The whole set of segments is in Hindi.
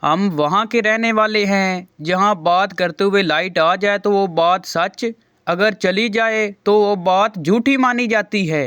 हम वहाँ के रहने वाले हैं जहाँ बात करते हुए लाइट आ जाए तो वो बात सच, अगर चली जाए तो वो बात झूठी मानी जाती है।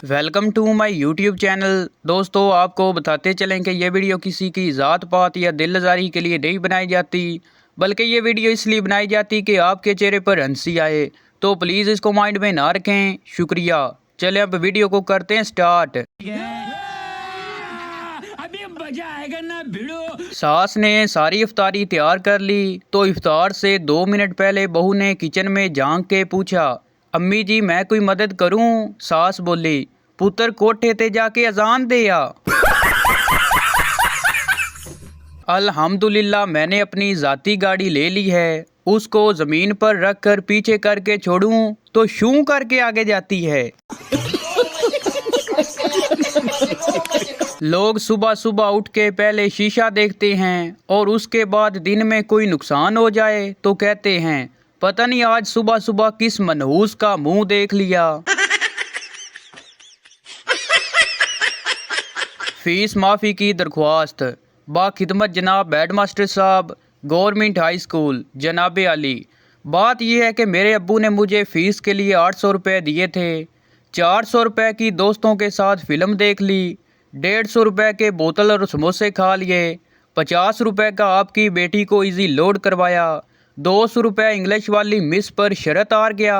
Welcome to my YouTube channel. दोस्तों, आपको बताते चलें कि ये वीडियो किसी की ज़ात पात या दिल आज़ारी के लिए नहीं बनाई जाती, बल्कि ये वीडियो इसलिए बनाई जाती कि आपके चेहरे पर हंसी आए। तो प्लीज़ इसको माइंड में ना रखें। शुक्रिया। चलें अब वीडियो को करते हैं स्टार्ट। अभी मजा आएगा ना भिड़ो। सास ने सारी इफ्तारी तैयार कर ली तो इफ्तार से 2 मिनट पहले बहू ने किचन में झांक के पूछा, अम्मी जी मैं कोई मदद करूं? सास बोली, पुत्र कोठे ते जाके अजान दे आ। अल्हम्दुलिल्लाह मैंने अपनी जाती गाड़ी ले ली है, उसको जमीन पर रख कर पीछे करके छोड़ूं तो शू करके आगे जाती है। लोग सुबह सुबह उठ के पहले शीशा देखते हैं और उसके बाद दिन में कोई नुकसान हो जाए तो कहते हैं पता नहीं आज सुबह सुबह किस मनहूस का मुंह देख लिया। फीस माफ़ी की दरख्वास्त। बाखिदमत जनाब हेडमास्टर साहब, गवर्नमेंट हाई स्कूल जनाब अली। बात यह है कि मेरे अब्बू ने मुझे फ़ीस के लिए 800 रुपये दिए थे। 400 रुपये की दोस्तों के साथ फ़िल्म देख ली, 150 रुपये के बोतल और समोसे खा लिए, 50 रुपये का आपकी बेटी को इजी लोड करवाया, 200 रुपये इंग्लिश वाली मिस पर शरत हार गया।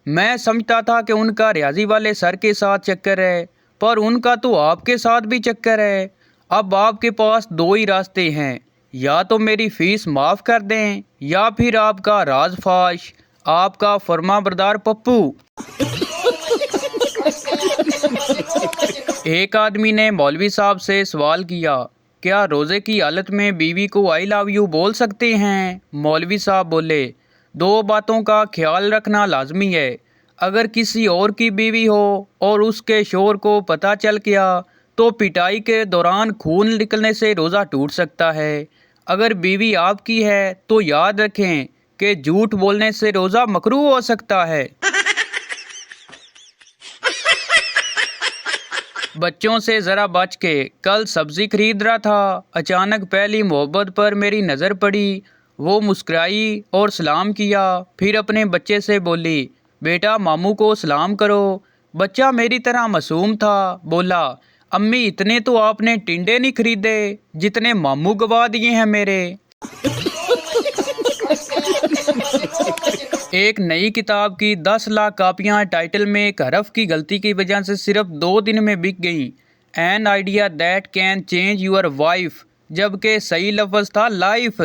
मैं समझता था कि उनका रियाजी वाले सर के साथ चक्कर है, पर उनका तो आपके साथ भी चक्कर है। अब आपके पास 2 ही रास्ते हैं, या तो मेरी फ़ीस माफ़ कर दें या फिर आपका राज फाश। आपका फरमाबरदार पप्पू। एक आदमी ने मौलवी साहब से सवाल किया, क्या रोज़े की हालत में बीवी को आई लव यू बोल सकते हैं? मौलवी साहब बोले, 2 बातों का ख्याल रखना लाजमी है। अगर किसी और की बीवी हो और उसके शोहर को पता चल गया तो पिटाई के दौरान खून निकलने से रोज़ा टूट सकता है। अगर बीवी आपकी है तो याद रखें कि झूठ बोलने से रोज़ा मकरूह हो सकता है। बच्चों से ज़रा बच के। कल सब्ज़ी खरीद रहा था, अचानक पहली मोहब्बत पर मेरी नज़र पड़ी। वो मुस्कुराई और सलाम किया, फिर अपने बच्चे से बोली, बेटा मामू को सलाम करो। बच्चा मेरी तरह मासूम था, बोला, अम्मी इतने तो आपने टिंडे नहीं खरीदे जितने मामू गवा दिए हैं मेरे। एक नई किताब की 10 लाख कापियाँ टाइटल में एक हरफ की गलती की वजह से सिर्फ 2 दिन में बिक गईं। An idea that can change your wife, जबकि सही लफ्ज़ था लाइफ।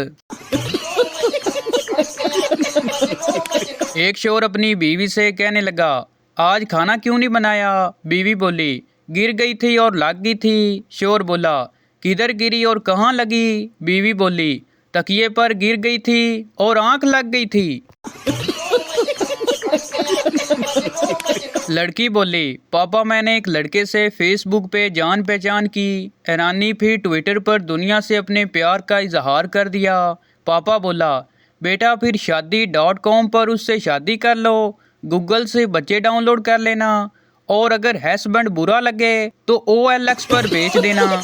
एक शोहर अपनी बीवी से कहने लगा, आज खाना क्यों नहीं बनाया? बीवी बोली, गिर गई थी और लग गई थी। शोहर बोला, किधर गिरी और कहाँ लगी? बीवी बोली, तकिए पर गिर गई थी और आंख लग गई थी। लड़की बोली, पापा मैंने एक लड़के से फेसबुक पे जान पहचान की, हैरानी फिर ट्विटर पर दुनिया से अपने प्यार का इजहार कर दिया। पापा बोला, बेटा फिर शादी.com पर उससे शादी कर लो, गूगल से बच्चे डाउनलोड कर लेना, और अगर हस्बैंड बुरा लगे तो OLX पर बेच देना।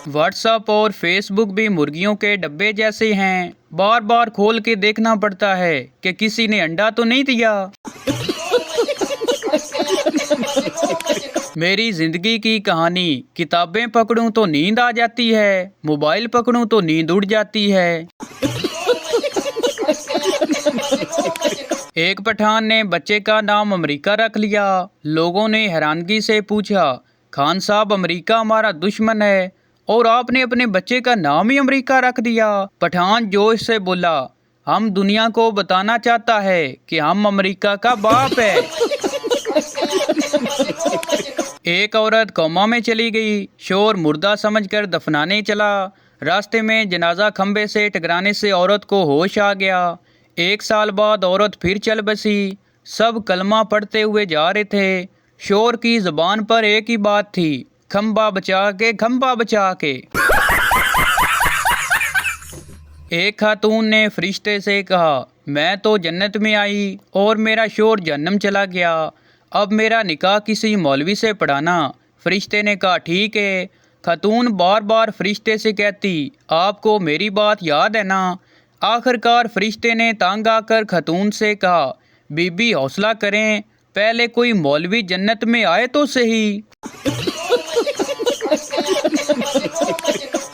व्हाट्सएप और फेसबुक भी मुर्गियों के डब्बे जैसे हैं, बार बार खोल के देखना पड़ता है कि किसी ने अंडा तो नहीं दिया। मेरी जिंदगी की कहानी, किताबें पकड़ूं तो नींद आ जाती है, मोबाइल पकड़ूं तो नींद उड़ जाती है। एक पठान ने बच्चे का नाम अमेरिका रख लिया। लोगों ने हैरानगी से पूछा, खान साहब अमेरिका हमारा दुश्मन है और आपने अपने बच्चे का नाम ही अमेरिका रख दिया। पठान जोश से बोला, हम दुनिया को बताना चाहता है कि हम अमेरिका का बाप है। एक औरत कोमा में चली गई, शोहर मुर्दा समझकर दफनाने चला। रास्ते में जनाजा खंबे से टकराने से औरत को होश आ गया। 1 साल बाद औरत फिर चल बसी। सब कलमा पढ़ते हुए जा रहे थे। शोहर की ज़बान पर एक ही बात थी, खंबा बचा के, खंबा बचा के। एक खातून ने फरिश्ते से कहा, मैं तो जन्नत में आई और मेरा शोहर जहन्नम चला गया। अब मेरा निकाह किसी मौलवी से पढ़ाना, फरिश्ते ने कहा ठीक है। खातून बार बार फरिश्ते से कहती आपको मेरी बात याद है ना। आखिरकार फरिश्ते ने तंग आकर खातून से कहा बीबी हौसला करें, पहले कोई मौलवी जन्नत में आए तो सही।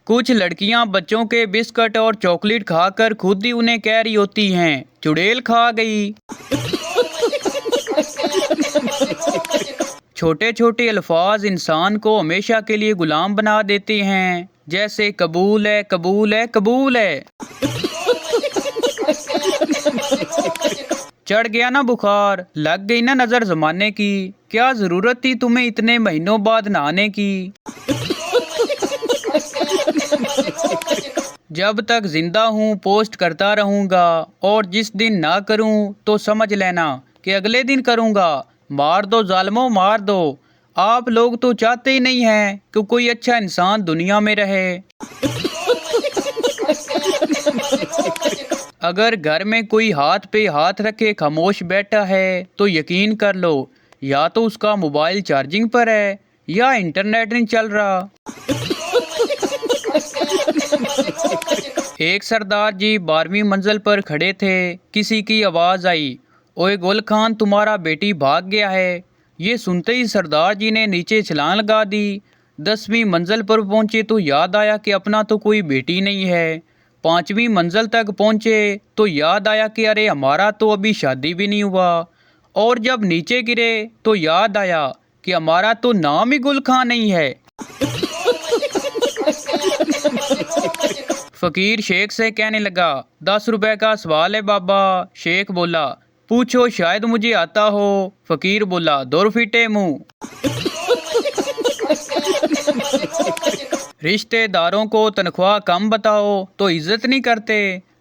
कुछ लड़कियां बच्चों के बिस्कुट और चॉकलेट खाकर खुद ही उन्हें कह रही होती हैं चुड़ैल खा गई। छोटे छोटे अल्फाज इंसान को हमेशा के लिए गुलाम बना देते हैं, जैसे कबूल है कबूल है कबूल है। चढ़ गया ना बुखार, लग गई ना नजर जमाने की, क्या जरूरत थी तुम्हें इतने महीनों बाद नहाने की। जब तक जिंदा हूँ पोस्ट करता रहूँगा, और जिस दिन ना करूँ तो समझ लेना कि अगले दिन करूँगा। मार दो जालिमों मार दो, आप लोग तो चाहते ही नहीं हैं कि कोई अच्छा इंसान दुनिया में रहे। अगर घर में कोई हाथ पे हाथ रखे खामोश बैठा है तो यकीन कर लो या तो उसका मोबाइल चार्जिंग पर है या इंटरनेट नहीं चल रहा। एक सरदार जी 12वीं मंजिल पर खड़े थे, किसी की आवाज आई ओए गुल खान तुम्हारा बेटी भाग गया है। ये सुनते ही सरदार जी ने नीचे छलांग लगा दी। 10वीं मंजिल पर पहुंचे तो याद आया कि अपना तो कोई बेटी नहीं है। 5वीं मंजिल तक पहुंचे तो याद आया कि अरे हमारा तो अभी शादी भी नहीं हुआ। और जब नीचे गिरे तो याद आया कि हमारा तो नाम ही गुल खान नहीं है। फकीर शेख से कहने लगा 10 रुपए का सवाल है बाबा। शेख बोला पूछो शायद मुझे आता हो। फकीर बोला 2 फीटे मुंह। रिश्तेदारों को तनख्वाह कम बताओ तो इज्जत नहीं करते,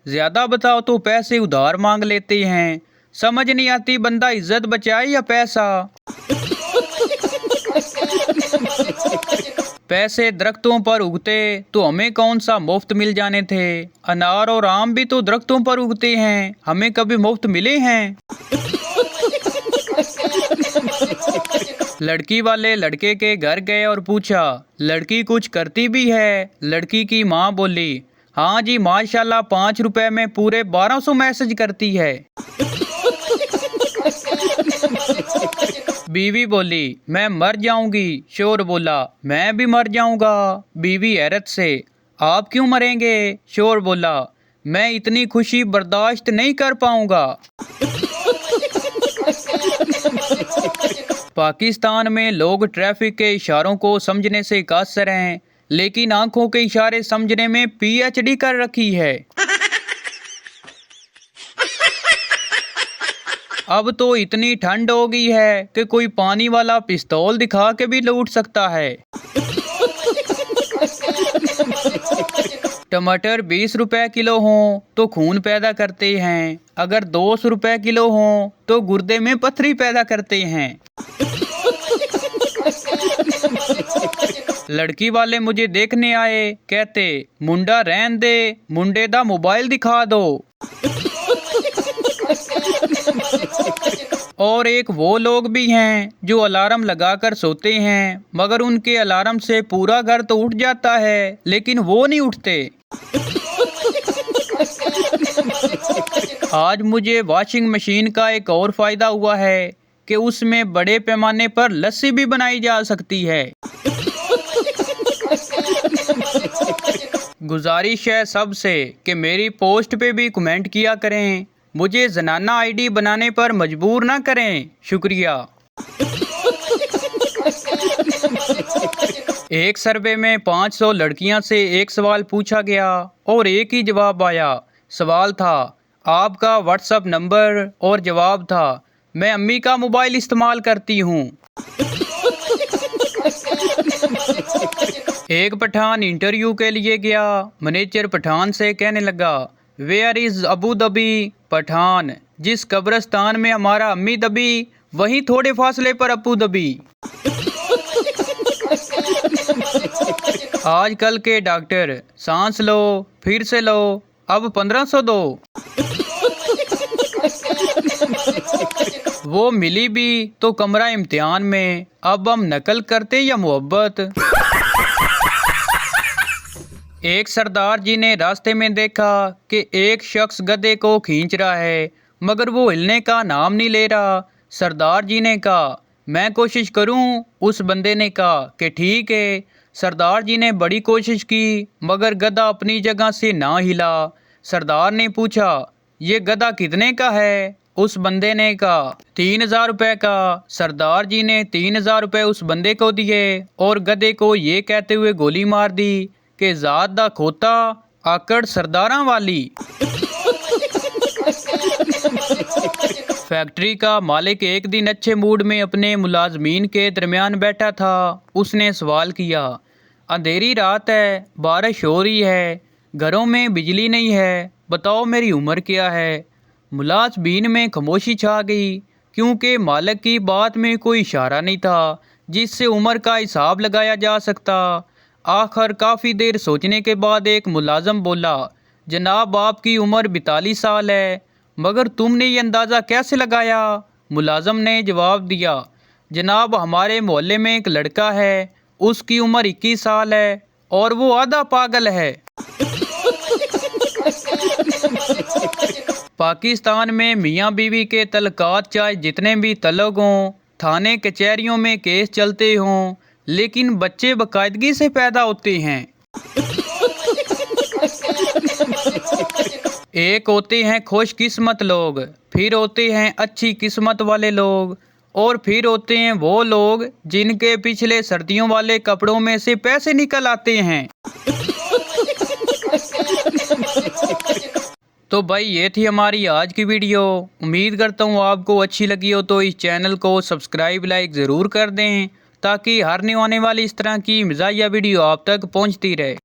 ज्यादा बताओ तो पैसे उधार मांग लेते हैं। समझ नहीं आती बंदा इज्जत बचाए या पैसा। पैसे दरख्तों पर उगते तो हमें कौन सा मुफ्त मिल जाने थे। अनार और आम भी तो दरख्तों पर उगते हैं, हमें कभी मुफ्त मिले हैं। लड़की वाले लड़के के घर गए और पूछा लड़की कुछ करती भी है। लड़की की माँ बोली हाँ जी माशाल्लाह 5 रुपए में पूरे 1200 मैसेज करती है। बीवी बोली मैं मर जाऊंगी। शोर बोला मैं भी मर जाऊंगा। बीवी हैरत से आप क्यों मरेंगे। शोर बोला मैं इतनी खुशी बर्दाश्त नहीं कर पाऊंगा। पाकिस्तान में लोग ट्रैफिक के इशारों को समझने से कासर हैं, लेकिन आंखों के इशारे समझने में पीएचडी कर रखी है। अब तो इतनी ठंड हो गई है कि कोई पानी वाला पिस्तौल दिखा के भी लूट सकता है। टमाटर 20 रुपए किलो हों तो खून पैदा करते हैं, अगर 200 रुपए किलो हों तो गुर्दे में पथरी पैदा करते हैं। लड़की वाले मुझे देखने आए, कहते मुंडा रहन दे, मुंडे दा मोबाइल दिखा दो। और एक वो लोग भी हैं जो अलार्म लगाकर सोते हैं, मगर उनके अलार्म से पूरा घर तो उठ जाता है लेकिन वो नहीं उठते। आज मुझे वॉशिंग मशीन का एक और फायदा हुआ है कि उसमें बड़े पैमाने पर लस्सी भी बनाई जा सकती है। गुजारिश है सबसे कि मेरी पोस्ट पे भी कमेंट किया करें, मुझे जनाना आईडी बनाने पर मजबूर ना करें। शुक्रिया। एक सर्वे में 500 लड़कियां से एक सवाल पूछा गया और एक ही जवाब आया। सवाल था आपका व्हाट्सएप नंबर और जवाब था मैं अम्मी का मोबाइल इस्तेमाल करती हूँ। एक पठान इंटरव्यू के लिए गया। मैनेजर पठान से कहने लगा where is Abu Dhabi. Pathan जिस कब्रिस्तान में हमारा अम्मी दबी वहीं थोड़े फासले पर अबू धाबी। आजकल के डॉक्टर सांस लो फिर से लो अब 1500 दो। वो मिली भी तो कमरा इम्तिहान में। अब हम नकल करते या मोहब्बत। एक सरदार जी ने रास्ते में देखा कि एक शख्स गधे को खींच रहा है, मगर वो हिलने का नाम नहीं ले रहा। सरदार जी ने कहा, मैं कोशिश करूं? उस बंदे ने कहा कि ठीक है। सरदार जी ने बड़ी कोशिश की, मगर गधा अपनी जगह से ना हिला। सरदार ने पूछा, ये गधा कितने का है? उस बंदे ने कहा 3000 रुपये का। सरदार जी ने 3000 रुपये उस बंदे को दिए और गधे को ये कहते हुए गोली मार दी कि ज़ात दा खोता, आकड़ सरदारां वाली। फैक्ट्री का मालिक एक दिन अच्छे मूड में अपने मुलाजमीन के दरमियान बैठा था। उसने सवाल किया, अंधेरी रात है, बारिश हो रही है, घरों में बिजली नहीं है, बताओ मेरी उम्र क्या है? मुलाजमीन में खामोशी छा गई, क्योंकि मालिक की बात में कोई इशारा नहीं था जिससे उम्र का हिसाब लगाया जा सकता। आखिर काफ़ी देर सोचने के बाद एक मुलाजम बोला, जनाब आपकी उम्र 42 साल है, मगर तुमने ये अंदाज़ा कैसे लगाया? मुलाजम ने जवाब दिया, जनाब हमारे मोहल्ले में एक लड़का है, उसकी उम्र 21 साल है और वो आधा पागल है। पाकिस्तान में मियाँ बीवी के तल्लुकात चाहे जितने भी तल्लुक हों, थाने कचहरियों में केस चलते हों, लेकिन बच्चे बाकायदगी से पैदा होते हैं। एक होते हैं खुशकिस्मत लोग, फिर होते हैं अच्छी किस्मत वाले लोग, और फिर होते हैं वो लोग जिनके पिछले सर्दियों वाले कपड़ों में से पैसे निकल आते हैं। तो भाई ये थी हमारी आज की वीडियो। उम्मीद करता हूँ आपको अच्छी लगी हो, तो इस चैनल को सब्सक्राइब लाइक ज़रूर कर दें ताकि हर आने वाली इस तरह की मज़ाहिया वीडियो आप तक पहुँचती रहे।